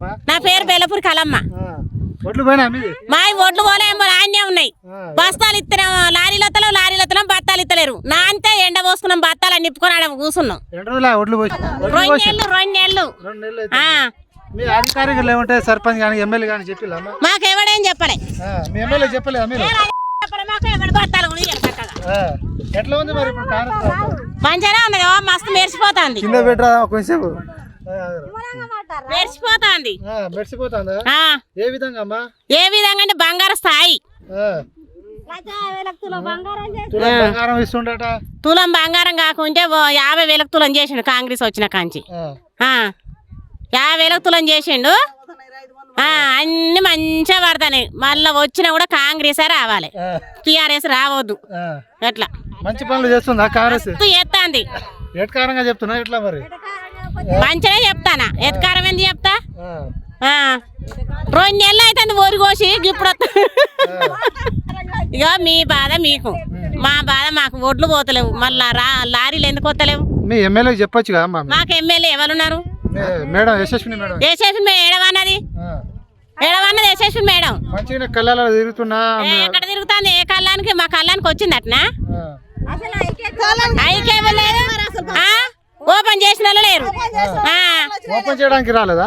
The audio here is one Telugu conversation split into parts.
నా పేరు బెల్లపూరి కలమ్మ. మా ఓట్లు పోలే ఆన్నే ఉన్నాయి. బస్తాలు ఇస్తున్నాం, లారీలతలో బత్తాలు ఇస్తలేరు. నా అంతే ఎండ పోసుకున్నాం, బత్తాలు నిప్పుకొని ఆడ కూర్చున్నాం. 2 నెలలు. సర్పంచ్ కానీ ఎమ్మెల్యే కానీ చెప్పిల్లా? మాకు ఎవడేం చెప్పలే. ఎట్లా ఉంది మరి మంచిగానే ఉంది. మస్తు మెరిసిపోతుంది. ఏ విధంగా అంటే బంగారు స్థాయి. తులం బంగారం కాకుంటే 50,000 తులం చేసిండు కాంగ్రెస్ వచ్చిన కాంచి. 50,000 తులం చేసిండు. అన్ని మంచిగా పడతాయి. మళ్ళీ వచ్చినా కూడా కాంగ్రెస్ రావాలి, టిఆర్ఎస్ రావద్దు. ఎట్లా మంచి పనులు చేస్తుందా కాంగ్రెస్? చేస్తాంది. ఎట్కారంగా చెప్తున్నా ఎట్లా మరి? మంచిగా చెప్తానా, ఎత్కారం ఏంది చెప్తా. 2 నెలలు అవుతుంది ఊరి కోసి. ఇప్పుడు ఇక మీ బాధ మీకు, మా బాధ మాకు. ఒడ్లు పోతలేవు, మళ్ళా లారీలు ఎందుకు వస్తలేవు? మీ ఎమ్మెల్యే చెప్పొచ్చు కదా. మాకు ఎమ్మెల్యే ఎవరున్నారు? మేడం యశస్విని మేడం. ఏడవన్నది యశస్విని మేడం. తిరుగుతున్నా ఎక్కడ తిరుగుతుంది? ఏ కళ్ళానికి? మా కళ్ళానికి వచ్చింది అట్నా? ఐకేబుల్ లేదు, ఓపెన్ చేసిన లేరు. ఓపెన్ చేయడానికి రాలేదా?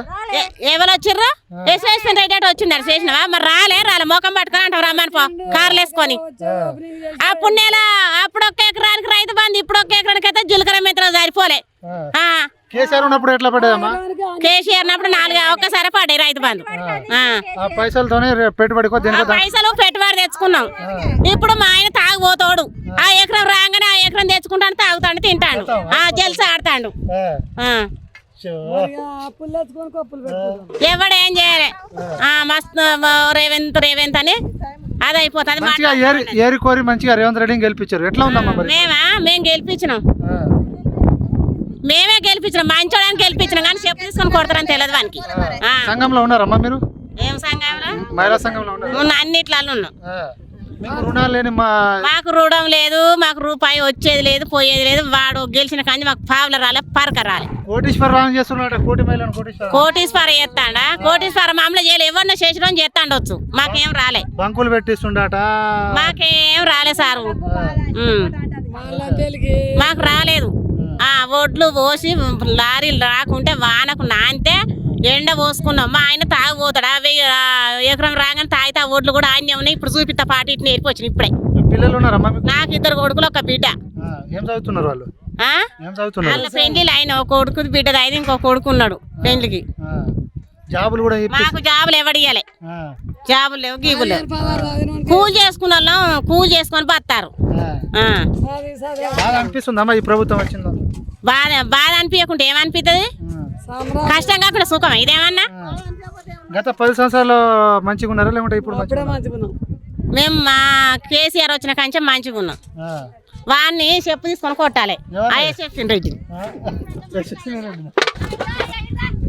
ఎవరు వచ్చిర్రు? యశస్విని రెడ్డి అటు వచ్చిందారు. చేసినవా? మరి రాలే మోకం పట్టుకొని అంటావు రమ్మని పో, కార్లు వేసుకొని. అప్పుడు 1 ఎకరానికి రైతు బంధు, ఇప్పుడు 1 ఎకరానికి అయితే జీలకర్ర మెంతులు సరిపోలే. కేసీఆర్ ఉన్నప్పుడు ఎట్లా పడ్డాయమ్మా? కేసీఆర్ ఉన్నప్పుడు 4 ఒక్కసారి పడ్డాయి రైతు బంధు. పైసలతోనే పైసలు పెట్టుబడి తెచ్చుకున్నాం. ఇప్పుడు మా ఆయన తాగుపోతాడు. ఆ ఎకరం రాగానే ఆ ఎకరం తెచ్చుకుంటాను, తాగుతాడు, తింటాడు, జల్సా ఆడతాడు. ఎవడేం చేయలే. మస్తు రేవంత్ అని అది అయిపోతుంది. రేవంత్ రెడ్డిని గెలిపించారు. ఎట్లా ఉందమ్మా? మేము గెలిపించినాం. మేమే గెలిపించినాం, మంచోడానికి గెలిపించినాం. కానీ చెప్పు తీసుకొని కొడతారని తెలియదు వానికి. సంఘంలో ఉన్నారమ్మా మీరు? ఏం సంఘంలో? మహిళా సంఘంలో అన్నిట్లలో ఉన్నాం. మాకు రుణం లేదు, మాకు రూపాయి వచ్చేది లేదు, పోయేది లేదు. వాడు గెలిచిన కానీ మాకు పావులు రాలే, పరక రాలే. కోటీశ్వర చేస్తాడా? కోటీశ్వర మామూలు చేయలే. ఎవరిన చేసిన చేస్తాండొచ్చు, మాకేం రాలే. బంకులు పెట్టిస్తుండట, మాకేం రాలే సారు. మాకు రాలేదు. ఒడ్లు పోసి లారీలు రాకుంటే వానకు నాంతే ఎండ పోసుకున్నాం. మా ఆయన తాగిపోతాడు. ఎకరం రాగానే తాగితే ఒడ్లు కూడా ఆయన ఉన్నాయి. ఇప్పుడు చూపిస్తా పాటి ఇటు నేర్పొచ్చిన ఇప్పుడే. నాకు 2 కొడుకులు, 1 బిడ్డ. వాళ్ళ పెళ్లిలు ఆయన ఒక కొడుకు బిడ్డ అయితే ఇంకో కొడుకు ఉన్నాడు పెళ్లికి. మాకు జాబులు ఎవడియాలి? జాబులు లేవు, గీబులు లేవు. కూలి చేసుకున్న వాళ్ళం కూలి చేసుకొని బతారు. బాధ అనిపించకుంటే ఏమనిపిస్తుంది? కష్టం కాకుండా సుఖం ఇదేమన్నా? గత 10 సంవత్సరాలు మంచిగా ఉన్నారా లేకుంటే ఇప్పుడు? మేము మా కేసీఆర్ వచ్చిన కంచెం మంచిగా ఉన్నాం. వాడిని చెప్పు తీసుకొని కొట్టాలి. ఐఎస్ఎఫ్ రెడ్డి.